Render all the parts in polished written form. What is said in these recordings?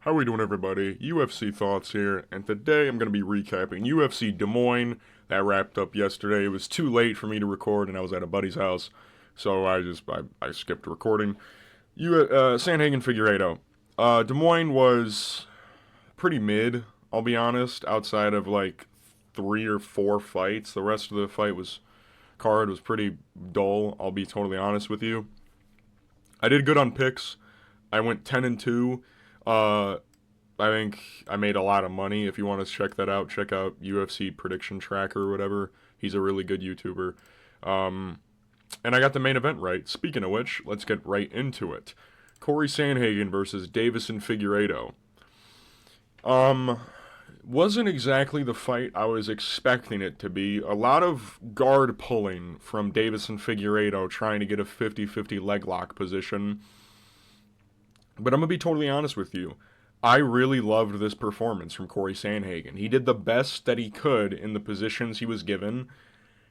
How we doing, everybody? UFC Thoughts here, and today I'm going to be recapping UFC Des Moines. That wrapped up yesterday. It was too late for me to record, and I was at a buddy's house, so I skipped recording. Sandhagen Figueiredo. Des Moines was pretty mid, I'll be honest, outside of like 3 or 4 fights. The rest of the card was pretty dull, I'll be totally honest with you. I did good on picks. I went 10-2. Uh, I think I made a lot of money. If you want to check that out, check out UFC Prediction Tracker or whatever. He's a really good YouTuber. And I got the main event right. Speaking of which, let's get right into it. Cory Sandhagen versus Deiveson Figueiredo. Wasn't exactly the fight I was expecting it to be. A lot of guard pulling from Deiveson Figueiredo trying to get a 50-50 leg lock position. But I'm going to be totally honest with you. I really loved this performance from Cory Sandhagen. He did the best that he could in the positions he was given,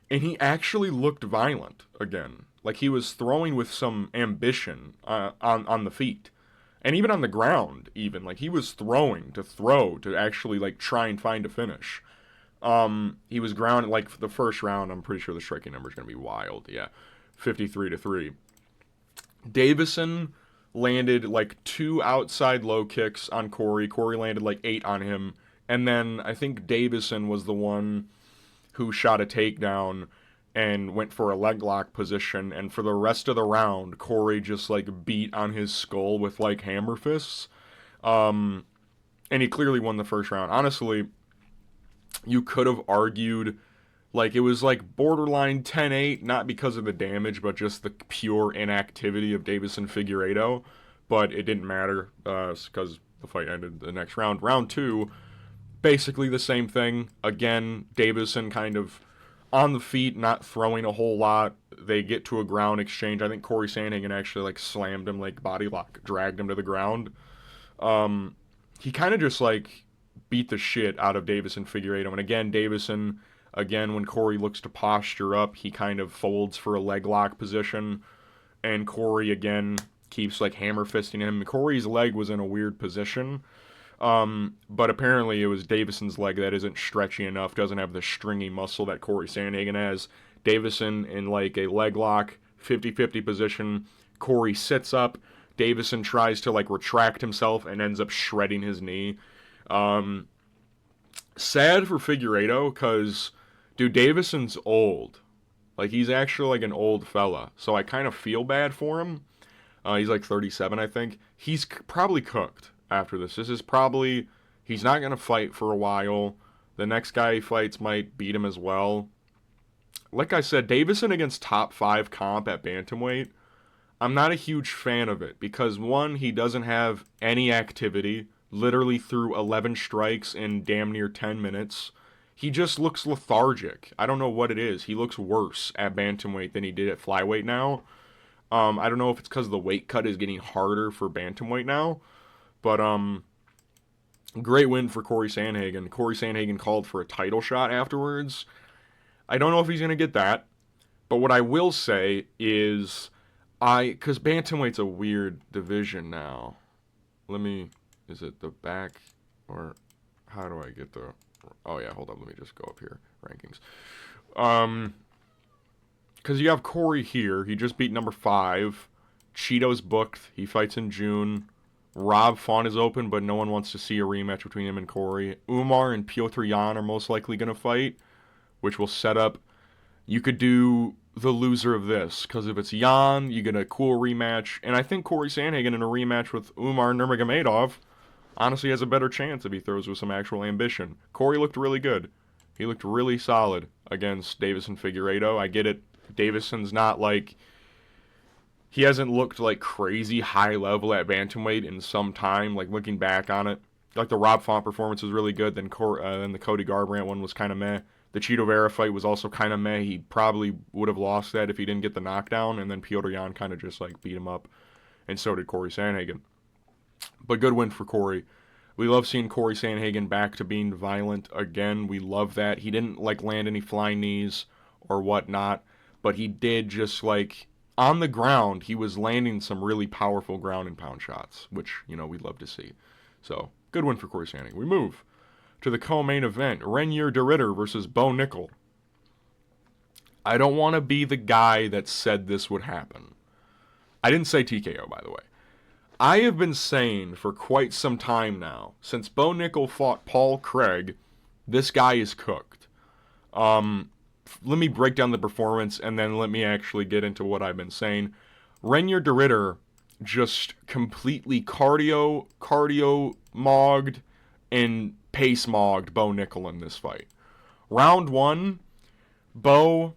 and he actually looked violent again. Like he was throwing with some ambition on the feet. And even on the ground, even. Like he was throwing to actually like try and find a finish. He was grounded, like for the first round, I'm pretty sure the striking number is going to be wild. Yeah, 53-3. Deiveson landed like 2 outside low kicks on Cory. Cory landed like 8 on him. And then I think Deiveson was the one who shot a takedown and went for a leg lock position. And for the rest of the round, Cory just like beat on his skull with like hammer fists. And he clearly won the first round. Honestly, you could have argued like it was like borderline 10-8, not because of the damage, but just the pure inactivity of Deiveson Figueiredo. But it didn't matter because the fight ended the next round. Round 2, basically the same thing. Again, Deiveson kind of on the feet, not throwing a whole lot. They get to a ground exchange. I think Cory Sandhagen actually like slammed him, like body lock, dragged him to the ground. He kind of just like beat the shit out of Deiveson Figueiredo. And again, Deiveson, when Cory looks to posture up, he kind of folds for a leg lock position. And Cory, again, keeps like hammer fisting him. Cory's leg was in a weird position. But apparently it was Deiveson's leg that isn't stretchy enough, doesn't have the stringy muscle that Cory Sandhagen has. Deiveson in like a leg lock, 50-50 position. Cory sits up. Deiveson tries to like retract himself and ends up shredding his knee. Sad for Figueiredo because, dude, Deiveson's old. Like, he's actually like an old fella. So I kind of feel bad for him. He's like 37, I think. He's probably cooked after this. He's not going to fight for a while. The next guy he fights might beat him as well. Like I said, Deiveson against top 5 comp at bantamweight, I'm not a huge fan of it because, one, he doesn't have any activity, literally threw 11 strikes in damn near 10 minutes. He just looks lethargic. I don't know what it is. He looks worse at bantamweight than he did at flyweight now. I don't know if it's because the weight cut is getting harder for bantamweight now, but great win for Cory Sandhagen. Cory Sandhagen called for a title shot afterwards. I don't know if he's going to get that, but what I will say is because bantamweight's a weird division now. Is it the back, or how do I get the, oh yeah, hold up, let me just go up here, rankings. Because you have Cory here, he just beat number 5. Cheeto's booked, he fights in June. Rob Font is open, but no one wants to see a rematch between him and Cory. Umar and Piotr Jan are most likely going to fight, which will set up, you could do the loser of this, because if it's Jan, you get a cool rematch, and I think Cory Sandhagen in a rematch with Umar Nurmagomedov honestly has a better chance if he throws with some actual ambition. Cory looked really good. He looked really solid against Deiveson Figueiredo. I get it. Deiveson's not like, he hasn't looked like crazy high level at bantamweight in some time, like looking back on it. Like the Rob Font performance was really good, then the Cody Garbrandt one was kind of meh. The Cheeto Vera fight was also kind of meh. He probably would have lost that if he didn't get the knockdown, and then Piotr Jan kind of just like beat him up, and so did Cory Sandhagen. But good win for Cory. We love seeing Cory Sandhagen back to being violent again. We love that. He didn't like land any flying knees or whatnot, but he did just like on the ground, he was landing some really powerful ground and pound shots, which, we love to see. So, good win for Cory Sanning. We move to the co-main event, RdR versus Bo Nickal. I don't want to be the guy that said this would happen. I didn't say TKO, by the way. I have been saying for quite some time now, since Bo Nickal fought Paul Craig, this guy is cooked. Let me break down the performance, and then let me actually get into what I've been saying. RdR just completely cardio mogged and pace mogged Bo Nickal in this fight. Round 1, Bo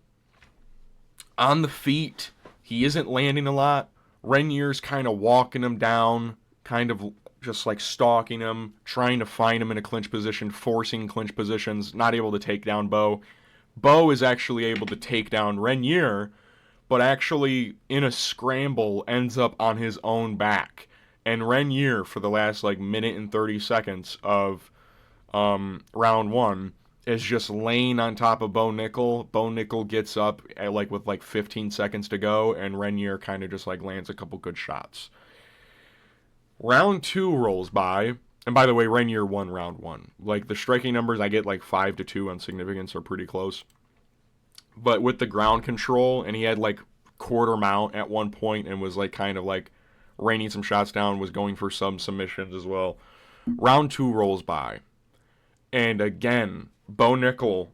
on the feet. He isn't landing a lot. RdR's kind of walking him down, kind of just like stalking him, trying to find him in a clinch position, forcing clinch positions, not able to take down Bo. Bo is actually able to take down RdR, but actually in a scramble ends up on his own back. And RdR, for the last like minute and 30 seconds of round 1, is just laying on top of Bo Nickal. Bo Nickal gets up at with 15 seconds to go, and RdR kind of just lands a couple good shots. Round 2 rolls by, and by the way, RdR won round 1. The striking numbers, I get 5-2 on significance are pretty close. But with the ground control, and he had quarter mount at one point, and was raining some shots down, was going for some submissions as well. Round 2 rolls by, and again, Bo Nickal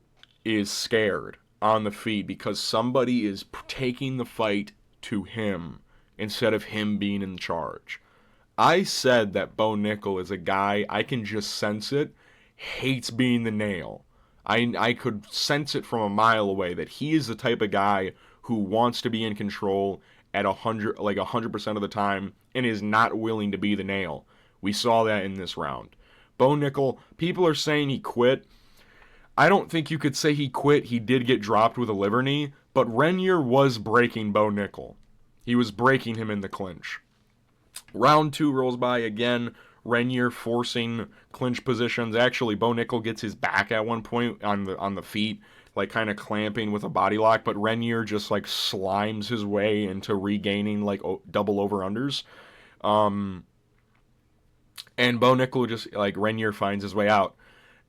is scared on the feet because somebody is taking the fight to him instead of him being in charge. I said that Bo Nickal is a guy, I can just sense it, hates being the nail. I could sense it from a mile away that he is the type of guy who wants to be in control at 100% of the time and is not willing to be the nail. We saw that in this round. Bo Nickal, people are saying he quit. I don't think you could say he quit. He did get dropped with a liver knee, but RdR was breaking Bo Nickal. He was breaking him in the clinch. Round 2 rolls by again. RdR forcing clinch positions. Actually, Bo Nickal gets his back at one point on the feet, kind of clamping with a body lock, but RdR just slimes his way into regaining double over-unders. And Bo Nickal just, RdR finds his way out.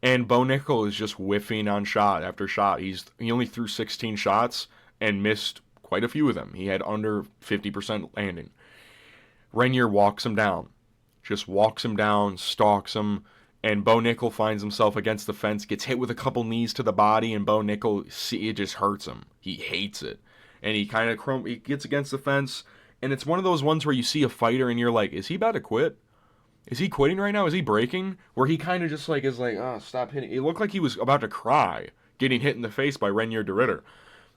And Bo Nickal is just whiffing on shot after shot. He only threw 16 shots and missed quite a few of them. He had under 50% landing. RdR walks him down. Just walks him down, stalks him, and Bo Nickal finds himself against the fence, gets hit with a couple knees to the body, and Bo Nickal, it just hurts him. He hates it. And he kind of he gets against the fence, and it's one of those ones where you see a fighter and you're like, is he about to quit? Is he quitting right now? Is he breaking? Where he kind of just is oh, stop hitting. It looked like he was about to cry, getting hit in the face by RdR.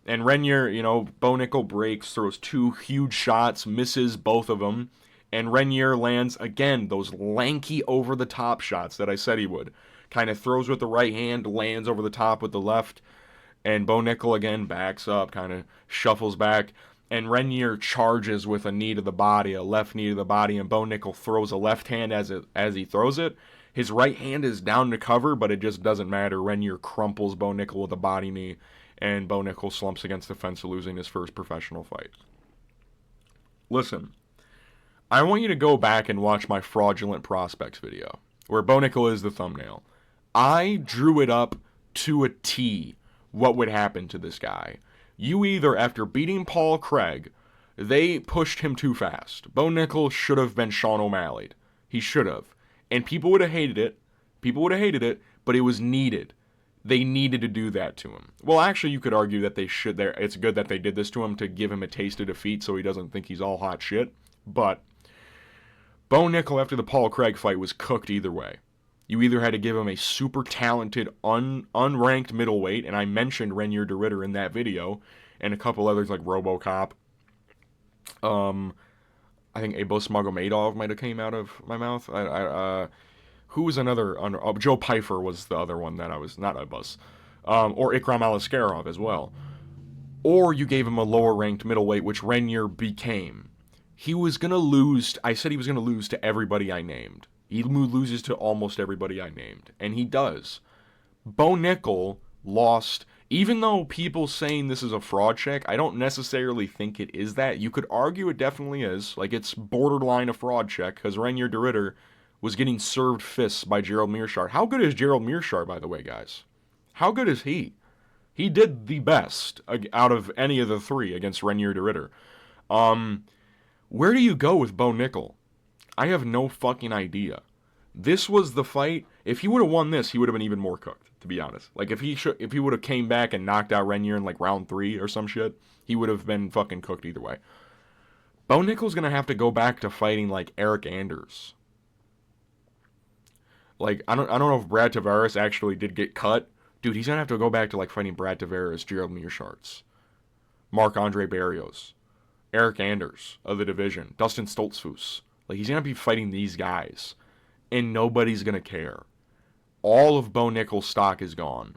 And RdR, Bo Nickal breaks, throws 2 huge shots, misses both of them. And RdR lands, again, those lanky over-the-top shots that I said he would. Kind of throws with the right hand, lands over the top with the left. And Bo Nickal, again, backs up, kind of shuffles back. And RdR charges with a knee to the body, a left knee to the body. And Bo Nickal throws a left hand as he throws it. His right hand is down to cover, but it just doesn't matter. RdR crumples Bo Nickal with a body knee. And Bo Nickal slumps against the fence, losing his first professional fight. Listen. I want you to go back and watch my fraudulent prospects video, where Bo Nickal is the thumbnail. I drew it up to a T what would happen to this guy. You either, after beating Paul Craig, they pushed him too fast. Bo Nickal should have been Sean O'Malley'd. He should have. And people would have hated it, but it was needed. They needed to do that to him. Well, actually, you could argue that they should. It's good that they did this to him to give him a taste of defeat so he doesn't think he's all hot shit. But Bo Nickal, after the Paul Craig fight, was cooked either way. You either had to give him a super talented, unranked middleweight, and I mentioned RdR in that video, and a couple others like RoboCop. I think Abos Magomedov might have came out of my mouth. Who was another? Joe Pyfer was the other one that I was not Abos. Or Ikram Aliskerov as well. Or you gave him a lower-ranked middleweight, which RdR became. He was going to lose. I said he was going to lose to everybody I named. He loses to almost everybody I named. And he does. Bo Nickal lost. Even though people saying this is a fraud check, I don't necessarily think it is that. You could argue it definitely is. It's borderline a fraud check. Because RdR was getting served fists by Gerald Meerschaert. How good is Gerald Meerschaert, by the way, guys? How good is he? He did the best out of any of the three against Reinier de Ridder. Where do you go with Bo Nickal? I have no fucking idea. This was the fight. If he would have won this, he would have been even more cooked, to be honest. Like, if he would have came back and knocked out Reinier in, like, round 3 or some shit, he would have been fucking cooked either way. Bo Nickal's going to have to go back to fighting, like, Eric Anders. Like, I don't know if Brad Tavares actually did get cut. Dude, he's going to have to go back to, like, fighting Brad Tavares, Gerald Meerschaert, Marc-Andre Barrios, Eric Anders of the division, Dustin Stoltzfus. Like, he's going to be fighting these guys, and nobody's going to care. All of Bo Nickal's stock is gone.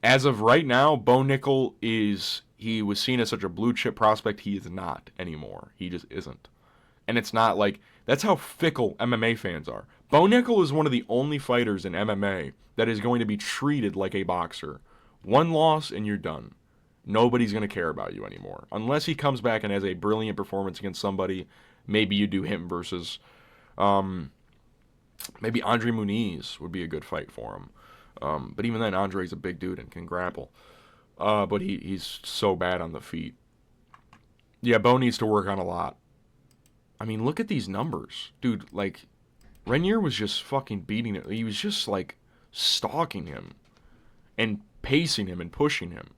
As of right now, Bo Nickal he was seen as such a blue chip prospect. He is not anymore. He just isn't. And it's not like, that's how fickle MMA fans are. Bo Nickal is one of the only fighters in MMA that is going to be treated like a boxer. One loss and you're done. Nobody's going to care about you anymore. Unless he comes back and has a brilliant performance against somebody. Maybe you do him versus, maybe Andre Muniz would be a good fight for him. But even then, Andre's a big dude and can grapple. But he's so bad on the feet. Yeah, Bo needs to work on a lot. I mean, look at these numbers. Dude, like, Reinier was just fucking beating it. He was just, like, stalking him and pacing him and pushing him.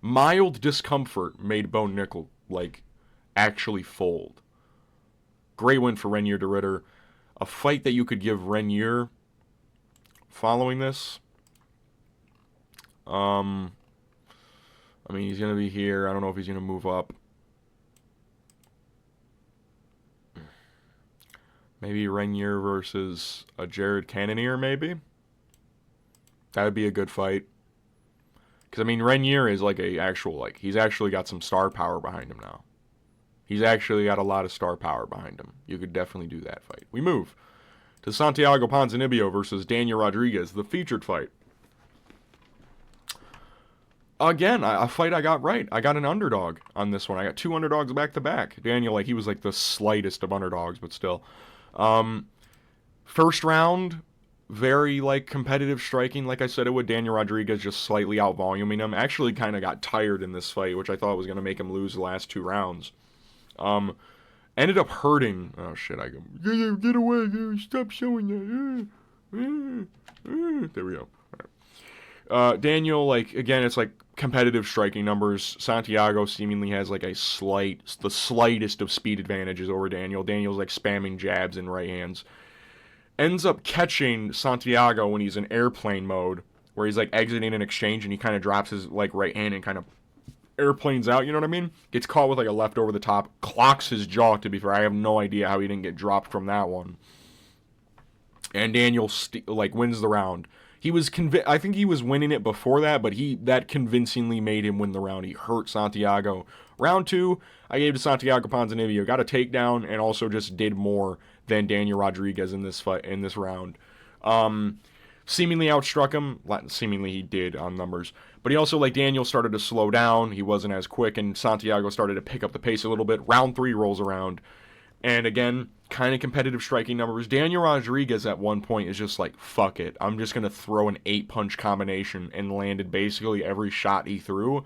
Mild discomfort made Bo Nickal, like, actually fold. Great win for Reinier de Ridder. A fight that you could give Reinier following this. I mean, he's going to be here. I don't know if he's going to move up. Maybe Reinier versus a Jared Cannonier, maybe? That would be a good fight. Because, I mean, Reinier is like he's actually got some star power behind him now. He's actually got a lot of star power behind him. You could definitely do that fight. We move to Santiago Ponzinibbio versus Daniel Rodriguez, the featured fight. Again, a fight I got right. I got an underdog on this one. I got 2 underdogs back-to-back. Daniel, like, he was like the slightest of underdogs, but still. First round, very, like, competitive striking, like I said it would. Daniel Rodriguez just slightly out-voluming him. Actually kind of got tired in this fight, which I thought was going to make him lose the last 2 rounds. Ended up hurting. Oh, shit, I go, get away, stop showing that. There we go. Daniel, like, again, it's like competitive striking numbers. Santiago seemingly has like the slightest of speed advantages over Daniel. Daniel's like spamming jabs and right hands. Ends up catching Santiago when he's in airplane mode, where he's like exiting an exchange and he kind of drops his like right hand and kind of airplanes out, you know what I mean? Gets caught with like a left over the top, clocks his jaw, to be fair. I have no idea how he didn't get dropped from that one. And Daniel wins the round. He was I think he was winning it before that, but that convincingly made him win the round. He hurt Santiago. Round 2, I gave to Santiago Ponzinibbio. Got a takedown and also just did more than Daniel Rodriguez in this fight, in this round. Seemingly outstruck him. Seemingly he did on numbers. But he also, like, Daniel started to slow down. He wasn't as quick, and Santiago started to pick up the pace a little bit. Round 3 rolls around. And again, kind of competitive striking numbers. Daniel Rodriguez at one point is just like, fuck it. I'm just going to throw an 8-punch combination, and landed basically every shot he threw.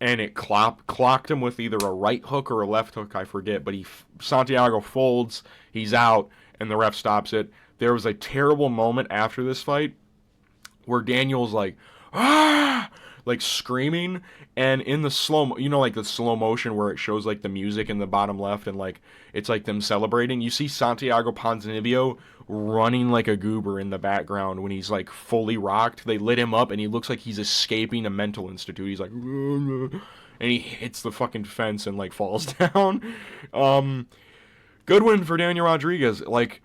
And it clocked him with either a right hook or a left hook, I forget. But Santiago folds, he's out, and the ref stops it. There was a terrible moment after this fight where Daniel's like, ah! Like screaming, and in the the slow motion where it shows like the music in the bottom left and like it's like them celebrating, you see Santiago Ponzinibbio running like a goober in the background when he's like fully rocked. They lit him up and he looks like he's escaping a mental institute. He's like, and he hits the fucking fence and like falls down. Good win for Daniel Rodriguez. Like,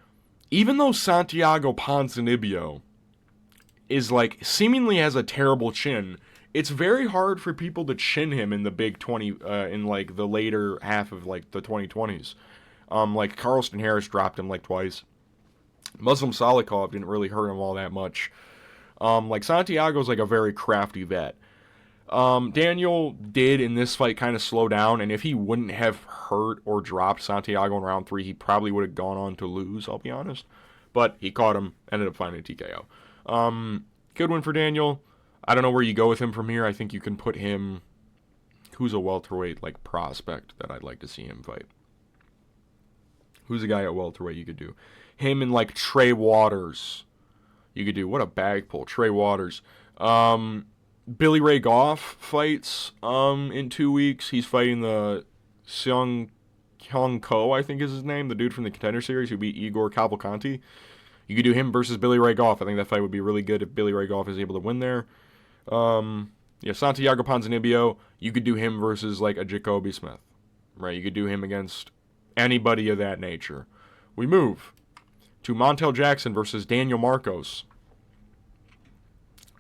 even though Santiago Ponzinibbio is like seemingly has a terrible chin, it's very hard for people to chin him in the big 20, in like the later half of like the 2020s. Like Carlston Harris dropped him like twice. Muslim Salikov didn't really hurt him all that much. Like Santiago's like a very crafty vet. Daniel did in this fight kind of slow down, and if he wouldn't have hurt or dropped Santiago in round 3, he probably would have gone on to lose, I'll be honest. but he caught him, ended up finding a TKO. Good win for Daniel. I don't know where you go with him from here. I think you can put him... Who's a welterweight, like, prospect that I'd like to see him fight? Who's a guy at welterweight you could do? Him and, like, Trey Waters. You could do... What a bag pull. Trey Waters. Billy Ray Goff fights in 2 weeks. He's fighting the Seung Hyung Ko, I think is his name, the dude from the Contender Series who beat Igor Cavalcanti. You could do him versus Billy Ray Goff. I think that fight would be really good if Billy Ray Goff is able to win there. Santiago Ponzinibbio, you could do him versus like a Jacoby Smith, right? You could do him against anybody of that nature. We move to Montel Jackson versus Daniel Marcos.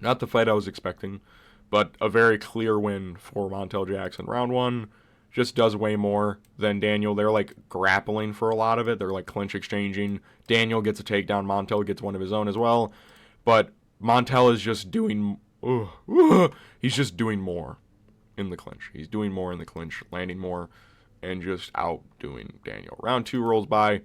Not the fight I was expecting, but a very clear win for Montel Jackson. Round 1 just does way more than Daniel. They're like grappling for a lot of it. They're like clinch exchanging. Daniel gets a takedown. Montel gets one of his own as well. But Montel is just doing... he's just doing more in the clinch. He's doing more in the clinch, landing more, and just outdoing Daniel. Round 2 rolls by.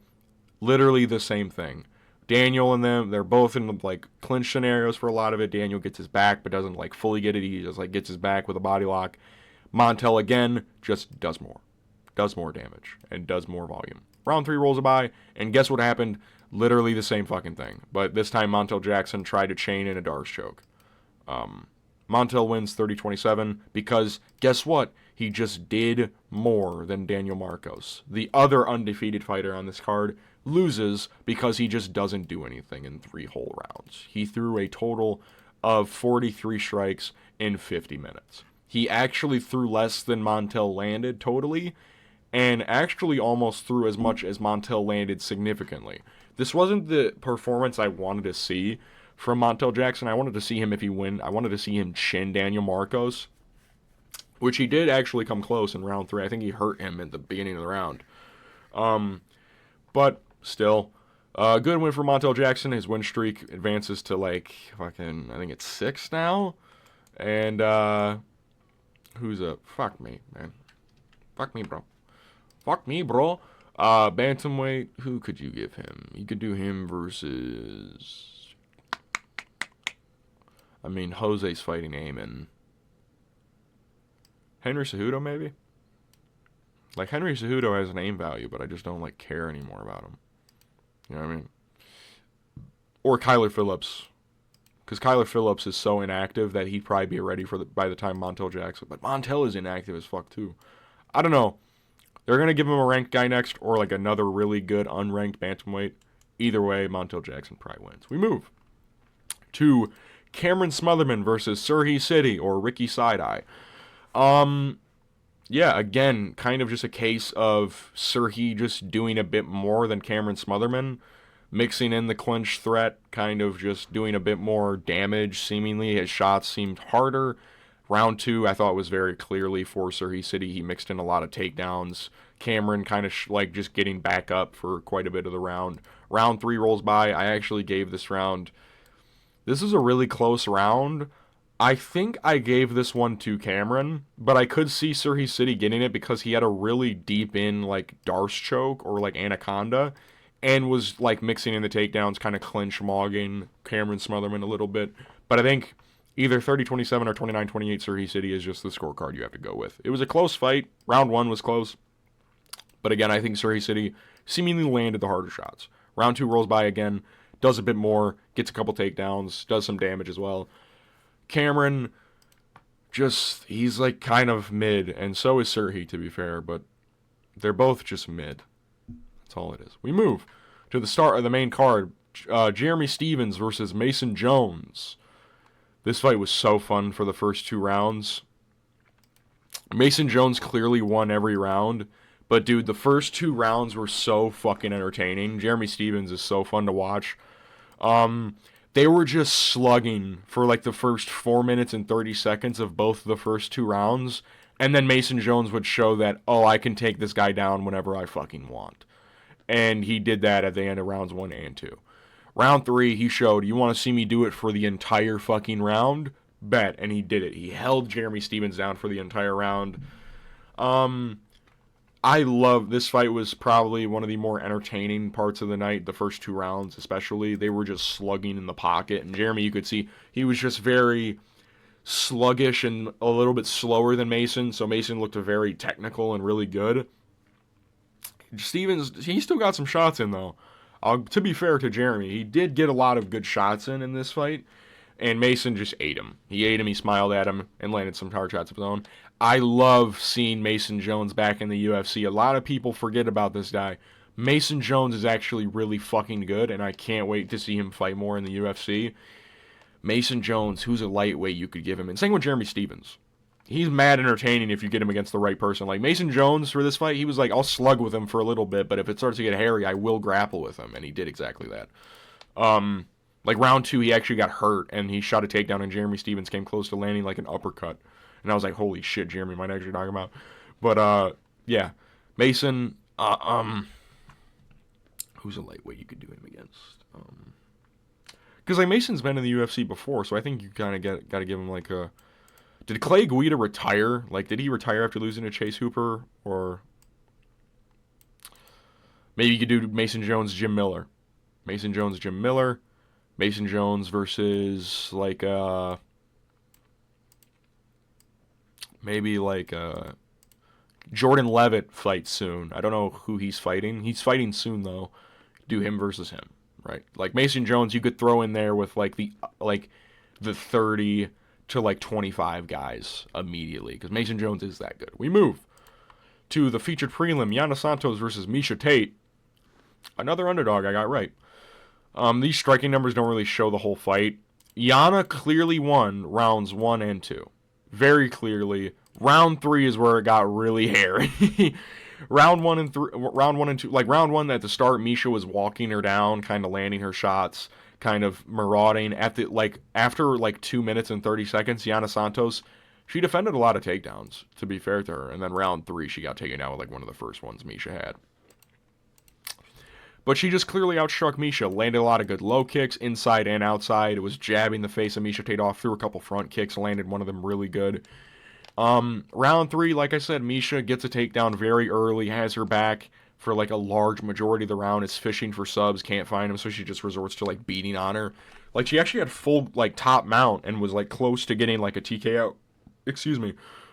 Literally the same thing. Daniel and them, they're both in like clinch scenarios for a lot of it. Daniel gets his back, but doesn't like fully get it. He just like gets his back with a body lock. Montel again just does more damage and does more volume. Round 3 rolls by, and guess what happened? Literally the same fucking thing. But this time Montel Jackson tried to chain in a Darce choke. Montel wins 30-27 because guess what? He just did more than Daniel Marcos. The other undefeated fighter on this card loses because he just doesn't do anything in 3 whole rounds. He threw a total of 43 strikes in 50 minutes. He actually threw less than Montel landed totally, and actually almost threw as much as Montel landed significantly. This wasn't the performance I wanted to see from Montel Jackson. I wanted to see him if he win. I wanted to see him chin Daniel Marcos, which he did actually come close in round 3. I think he hurt him at the beginning of the round. But still, good win for Montel Jackson. His win streak advances to like fucking, I think it's 6 now. And who's up? Fuck me, man. Fuck me, bro. Fuck me, bro. Bantamweight, who could you give him? You could do him versus... I mean, Jose's fighting Amen. Henry Cejudo, maybe? Like, Henry Cejudo has a name value, but I just don't, like, care anymore about him. You know what I mean? Or Kyler Phillips. Because Kyler Phillips is so inactive that he'd probably be ready for by the time Montel Jackson. But Montel is inactive as fuck, too. I don't know. They're going to give him a ranked guy next, or, like, another really good unranked bantamweight. Either way, Montel Jackson probably wins. We move to Cameron Smotherman versus Surrey City, or Ricky Side-Eye. Yeah, again, kind of just a case of Surrey just doing a bit more than Cameron Smotherman, mixing in the clinch threat, kind of just doing a bit more damage, seemingly. His shots seemed harder. Round 2, I thought was very clearly for Surrey City. He mixed in a lot of takedowns. Cameron kind of like just getting back up for quite a bit of the round. Round 3 rolls by. I actually gave this round... This is a really close round. I think I gave this one to Cameron, but I could see Surrey City getting it because he had a really deep in, like, Darce choke or, like, Anaconda, and was, like, mixing in the takedowns, kind of clinch mogging Cameron Smotherman a little bit. But I think either 30-27 or 29-28 Surrey City is just the scorecard you have to go with. It was a close fight. Round 1 was close. But again, I think Surrey City seemingly landed the harder shots. Round 2 rolls by again, does a bit more, gets a couple takedowns, does some damage as well. Cameron, just, he's like kind of mid, and so is Surrey, to be fair, but they're both just mid. That's all it is. We move to the start of the main card. Jeremy Stephens versus Mason Jones. This fight was so fun for the first 2 rounds. Mason Jones clearly won every round, but dude, the first 2 rounds were so fucking entertaining. Jeremy Stephens is so fun to watch. They were just slugging for like the first 4 minutes and 30 seconds of both the first 2 rounds, and then Mason Jones would show that, oh, I can take this guy down whenever I fucking want. And he did that at the end of rounds 1 and 2. Round 3, he showed, you want to see me do it for the entire fucking round? Bet. And he did it. He held Jeremy Stephens down for the entire round. I love this fight. Was probably one of the more entertaining parts of the night. The first 2 rounds, especially, they were just slugging in the pocket, and Jeremy, you could see he was just very sluggish and a little bit slower than Mason. So Mason looked very technical and really good. Stevens, he still got some shots in though. To be fair to Jeremy, he did get a lot of good shots in this fight, and Mason just ate him. He ate him, he smiled at him, and landed some hard shots of his own. I love seeing Mason Jones back in the UFC. A lot of people forget about this guy. Mason Jones is actually really fucking good, and I can't wait to see him fight more in the UFC. Mason Jones, who's a lightweight you could give him, and same with Jeremy Stevens. He's mad entertaining if you get him against the right person. Like Mason Jones for this fight, he was like, I'll slug with him for a little bit, but if it starts to get hairy, I will grapple with him, and he did exactly that. Like round 2, he actually got hurt, and he shot a takedown, and Jeremy Stevens came close to landing like an uppercut. And I was like, holy shit, Jeremy might actually knock him out. But, yeah. Mason, who's a lightweight you could do him against? Because, like, Mason's been in the UFC before, so I think you kind of got to give him, like, a... Did Clay Guida retire? Like, did he retire after losing to Chase Hooper? Or... Maybe you could do Mason Jones, Jim Miller. Mason Jones, Jim Miller. Mason Jones versus, like, maybe, like, Jordan Levitt fights soon. I don't know who he's fighting. He's fighting soon, though. Do him versus him, right? Like, Mason Jones, you could throw in there with, like, the 30 to, like, 25 guys immediately. Because Mason Jones is that good. We move to the featured prelim. Yana Santos versus Miesha Tate. Another underdog I got right. These striking numbers don't really show the whole fight. Yana clearly won rounds 1 and 2. Very clearly. Round 3 is where it got really hairy. round 1 and 2, like round 1 at the start, Miesha was walking her down, kind of landing her shots, kind of marauding. After 2 minutes and 30 seconds, Yana Santos, she defended a lot of takedowns, to be fair to her. And then round 3, she got taken out with like one of the first ones Miesha had. But she just clearly outstruck Miesha. Landed a lot of good low kicks, inside and outside. It was jabbing the face of Miesha Tate off, threw a couple front kicks, landed one of them really good. Round 3, like I said, Miesha gets a takedown very early, has her back for like a large majority of the round, is fishing for subs, can't find them, so she just resorts to like beating on her. Like she actually had full like top mount and was like close to getting like a TKO.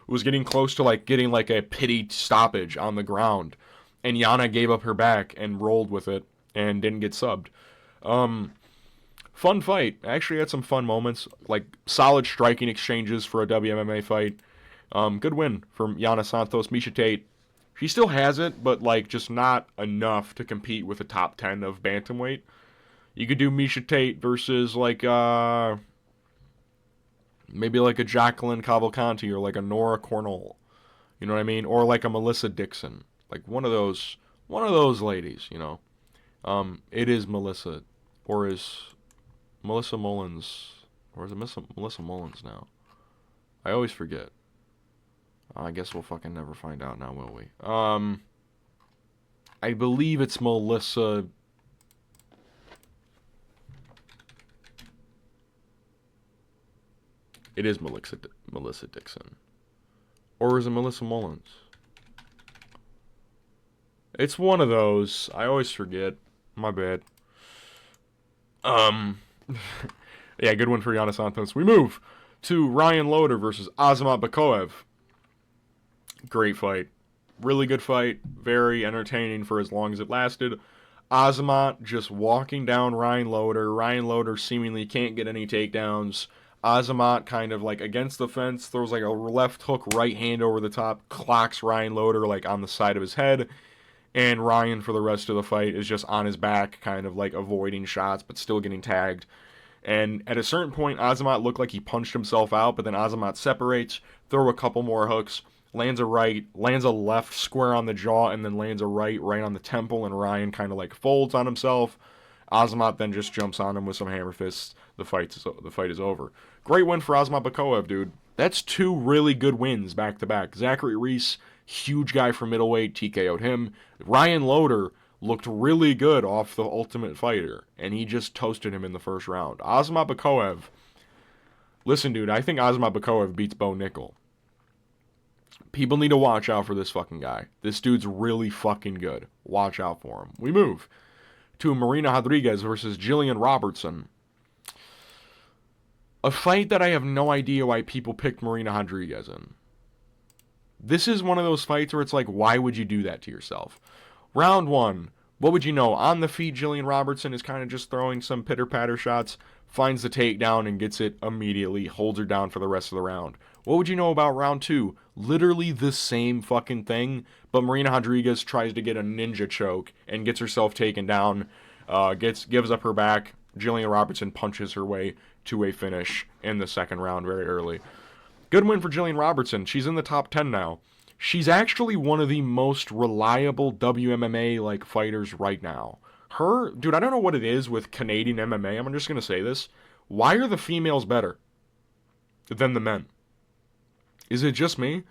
Was getting close to like getting like a pity stoppage on the ground. And Yana gave up her back and rolled with it and didn't get subbed. Fun fight. Actually had some fun moments. Like solid striking exchanges for a WMMA fight. Good win from Yana Santos. Miesha Tate, she still has it, but like just not enough to compete with the top 10 of bantamweight. You could do Miesha Tate versus like maybe like a Jacqueline Cavalcanti or like a Nora Cornell. You know what I mean? Or like a Melissa Dixon. Like one of those ladies, you know. It is Melissa, or is Melissa Mullins, or is it Melissa Mullins now? I always forget. I guess we'll fucking never find out now, will we? I believe it's Melissa. It is Melissa Dixon, or is it Melissa Mullins? It's one of those. I always forget. My bad. Yeah, good one for Yana Santos. We move to Ryan Loder versus Azamat Bakoev. Great fight. Really good fight. Very entertaining for as long as it lasted. Azamat just walking down Ryan Loder. Ryan Loder seemingly can't get any takedowns. Azamat kind of like against the fence, throws like a left hook right hand over the top, clocks Ryan Loder like on the side of his head. And Ryan, for the rest of the fight, is just on his back, kind of like avoiding shots, but still getting tagged. And at a certain point, Azamat looked like he punched himself out, but then Azamat separates, throw a couple more hooks, lands a right, lands a left square on the jaw, and then lands a right on the temple, and Ryan kind of like folds on himself. Azamat then just jumps on him with some hammer fists. The fight is over. Great win for Azamat Bakoev, dude. That's 2 really good wins back to back. Zachary Reese, huge guy for middleweight, TKO'd him. Ryan Loder looked really good off the Ultimate Fighter, and he just toasted him in the first round. Azamat Bakoev, listen, dude, I think Azamat Bakoev beats Bo Nickal. People need to watch out for this fucking guy. This dude's really fucking good. Watch out for him. We move to Marina Rodriguez versus Jillian Robertson. A fight that I have no idea why people picked Marina Rodriguez in. This is one of those fights where it's like, why would you do that to yourself? Round one. What would you know? On the feet, Jillian Robertson is kind of just throwing some pitter-patter shots, finds the takedown and gets it immediately, holds her down for the rest of the round. What would you know about round two? Literally the same fucking thing, but Marina Rodriguez tries to get a ninja choke and gets herself taken down, gives up her back. Jillian Robertson punches her way to a finish in the second round very early. Good win for Jillian Robertson. She's in the top 10 now. She's actually one of the most reliable WMMA fighters right now. Dude, I don't know what it is with Canadian MMA. I'm just going to say this. Why are the females better than the men? Is it just me?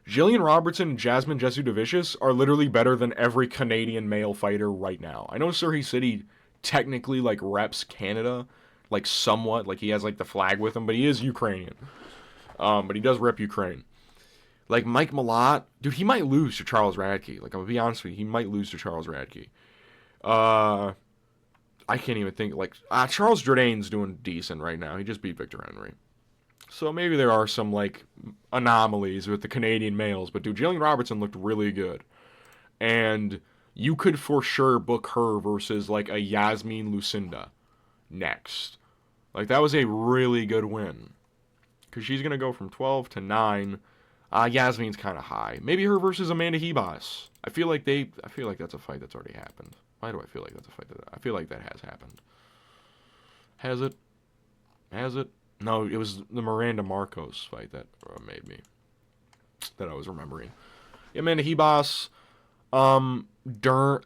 Jillian Robertson and Jasmine Jasudavicius are literally better than every Canadian male fighter right now. I know Surrey City technically reps Canada, somewhat. He has the flag with him, but he is Ukrainian. But he does rep Ukraine. Mike Malott, dude, he might lose to Charles Radke. I'm gonna be honest with you, he might lose to Charles Radke. I can't even think, Charles Jourdain's doing decent right now. He just beat Victor Henry. So maybe there are some, anomalies with the Canadian males. But, dude, Jillian Robertson looked really good. And you could for sure book her versus, a Yasmin Lucinda next. That was a really good win. Because she's going to go from 12 to 9. Yasmin's kind of high. Maybe her versus Amanda Hebos. I feel like that's a fight that's already happened. Why do I feel like that's a fight I feel like that has happened. Has it? Has it? No, it was the Miranda Marcos fight that I was remembering. Amanda Hebos,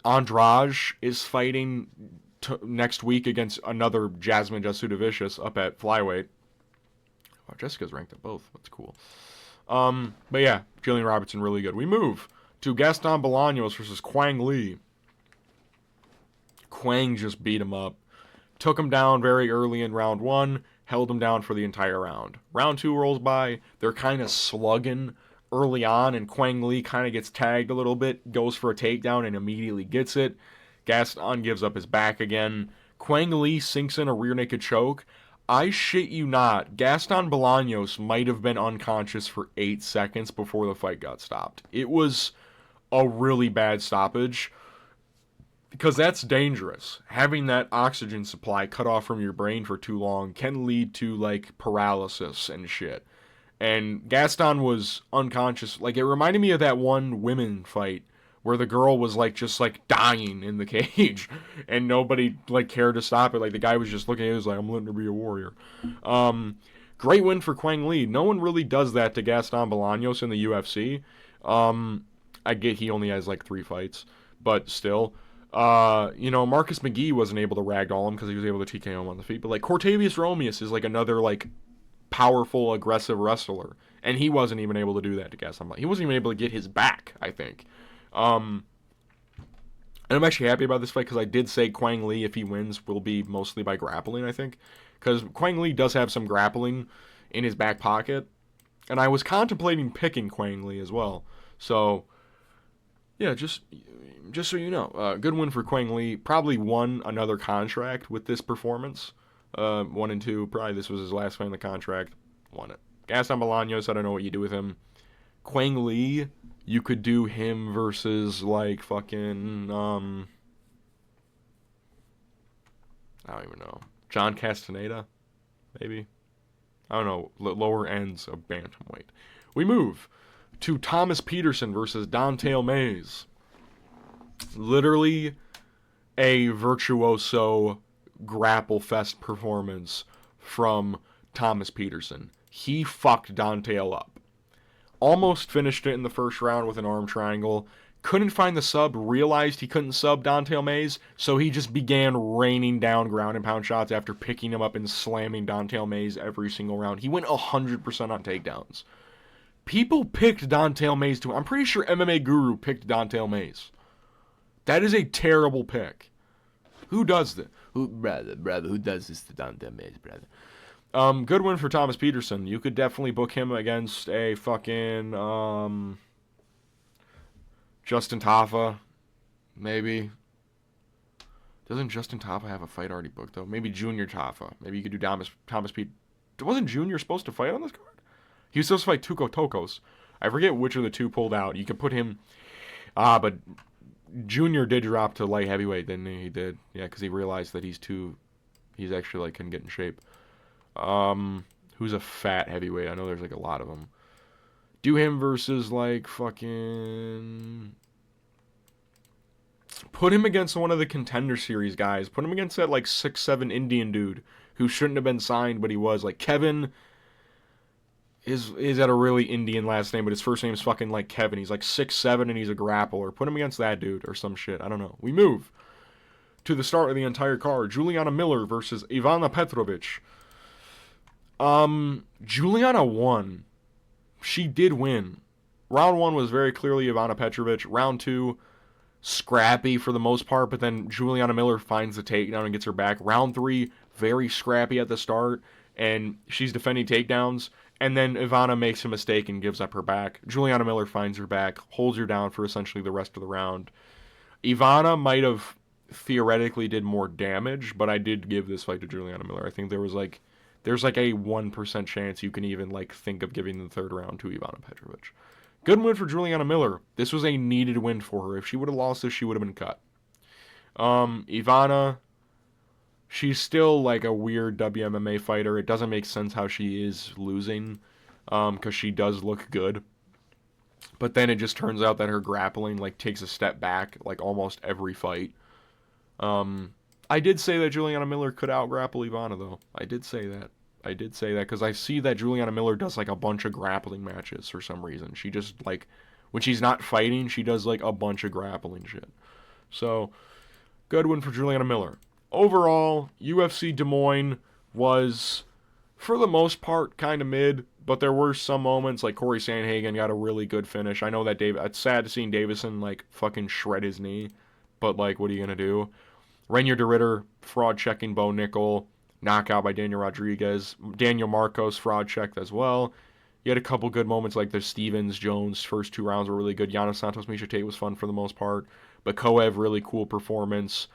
Andrade is fighting next week against another Jasmine Jasudavicius up at flyweight. Oh, Jessica's ranked at both. That's cool. But yeah, Jillian Robertson really good. We move to Gaston Bolaños versus Quang Lee. Quang just beat him up. Took him down very early in round one. Held him down for the entire round. Round two rolls by. They're kind of slugging early on, and Quang Lee kind of gets tagged a little bit, goes for a takedown, and immediately gets it. Gaston gives up his back again. Quang Lee sinks in a rear naked choke. I shit you not, Gaston Bolaños might have been unconscious for 8 seconds before the fight got stopped. It was a really bad stoppage. Because that's dangerous. Having that oxygen supply cut off from your brain for too long can lead to, paralysis and shit. And Gaston was unconscious. It reminded me of that one women fight where the girl was, just dying in the cage. And nobody, cared to stop it. The guy was just looking at it, was I'm letting her be a warrior. Great win for Quang Lee. No one really does that to Gaston Bolaños in the UFC. I get he only has, 3 fights. But still... Marcus McGee wasn't able to ragdoll him because he was able to TKO him on the feet. But, Cortavius Romeus is, another, powerful, aggressive wrestler. And he wasn't even able to do that to Gaston. He wasn't even able to get his back, I think. And I'm actually happy about this fight because I did say Quang Lee, if he wins, will be mostly by grappling, I think. Because Quang Lee does have some grappling in his back pocket. And I was contemplating picking Quang Lee as well. So... yeah, just so you know, good win for Quang Lee. Probably won another contract with this performance. 1 and 2. Probably this was his last fight in the contract. Won it. Gaston Bolaños, I don't know what you do with him. Quang Lee, you could do him versus fucking I don't even know. John Castaneda, maybe. I don't know. Lower ends of bantamweight. We move to Thomas Peterson versus Don'Tale Mayes. Literally a virtuoso grapple fest performance from Thomas Peterson. He fucked Don'Tale up. Almost finished it in the first round with an arm triangle. Couldn't find the sub, realized he couldn't sub Don'Tale Mayes, so he just began raining down ground and pound shots after picking him up and slamming Don'Tale Mayes every single round. He went 100% on takedowns. People picked Don'Tale Mayes too. I'm pretty sure MMA Guru picked Don'Tale Mayes. That is a terrible pick. Who does this? Who does this to Don'Tale Mayes, brother? Good win for Thomas Peterson. You could definitely book him against a fucking Justin Tafa, maybe. Doesn't Justin Tafa have a fight already booked though? Maybe Junior Tafa. Maybe you could do Thomas Pete. Wasn't Junior supposed to fight on this card? He was supposed to fight Tuco Tokos. I forget which of the two pulled out. You could put him. But Junior did drop to light heavyweight, didn't he? He did. Yeah, because he realized that he's actually like couldn't get in shape. Who's a fat heavyweight? I know there's like a lot of them. Do him versus like fucking. Put him against one of the Contender Series guys. Put him against that like 6'7" Indian dude who shouldn't have been signed, but he was. Like Kevin is at a really Indian last name, but his first name is fucking like Kevin. He's like 6'7" and he's a grappler. Put him against that dude or some shit. I don't know. We move to the start of the entire card. Juliana Miller versus Ivana Petrovic. Juliana won. She did win. Round 1 was very clearly Ivana Petrovic. Round 2, scrappy for the most part, but then Juliana Miller finds the takedown and gets her back. Round 3, very scrappy at the start, and she's defending takedowns, and then Ivana makes a mistake and gives up her back. Juliana Miller finds her back, holds her down for essentially the rest of the round. Ivana might have theoretically did more damage, but I did give this fight to Juliana Miller. I think there's like a 1% chance you can even like think of giving the third round to Ivana Petrovic. Good win for Juliana Miller. This was a needed win for her. If she would have lost this, she would have been cut. Ivana, she's still like a weird WMMA fighter. It doesn't make sense how she is losing, because she does look good. But then it just turns out that her grappling like takes a step back like almost every fight. I did say that Juliana Miller could out-grapple Ivana, though. I did say that because I see that Juliana Miller does like a bunch of grappling matches for some reason. She just like, when she's not fighting, she does like a bunch of grappling shit. So, good win for Juliana Miller. Overall, UFC Des Moines was, for the most part, kind of mid, but there were some moments like Cory Sandhagen got a really good finish. I know that it's sad to see Davison like fucking shred his knee, but like, what are you gonna do? Rainier DeRitter, fraud checking Bo Nickal, knockout by Daniel Rodriguez. Daniel Marcos, fraud checked as well. You had a couple good moments like the Stevens-Jones first 2 rounds were really good. Yana Santos, Miesha Tate was fun for the most part. But Koev, really cool performance.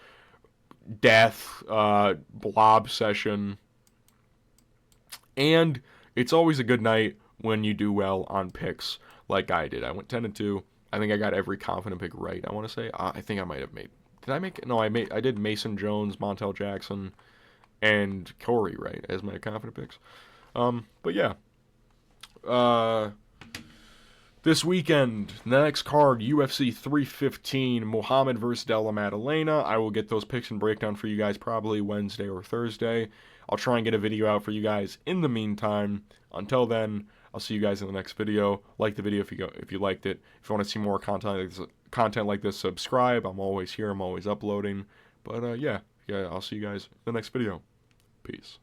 Death, blob session. And it's always a good night when you do well on picks like I did. I went 10-2. I think I got every confident pick right, I want to say. I think I might have made... Did I make... No, I did Mason Jones, Montel Jackson, and Cory right as my confident picks. But yeah. This weekend, the next card, UFC 315, Muhammad versus Della Maddalena. I will get those picks and breakdown for you guys probably Wednesday or Thursday. I'll try and get a video out for you guys in the meantime. Until then, I'll see you guys in the next video. Like the video if you liked it. If you want to see more content like this, subscribe. I'm always here. I'm always uploading. But yeah, I'll see you guys in the next video. Peace.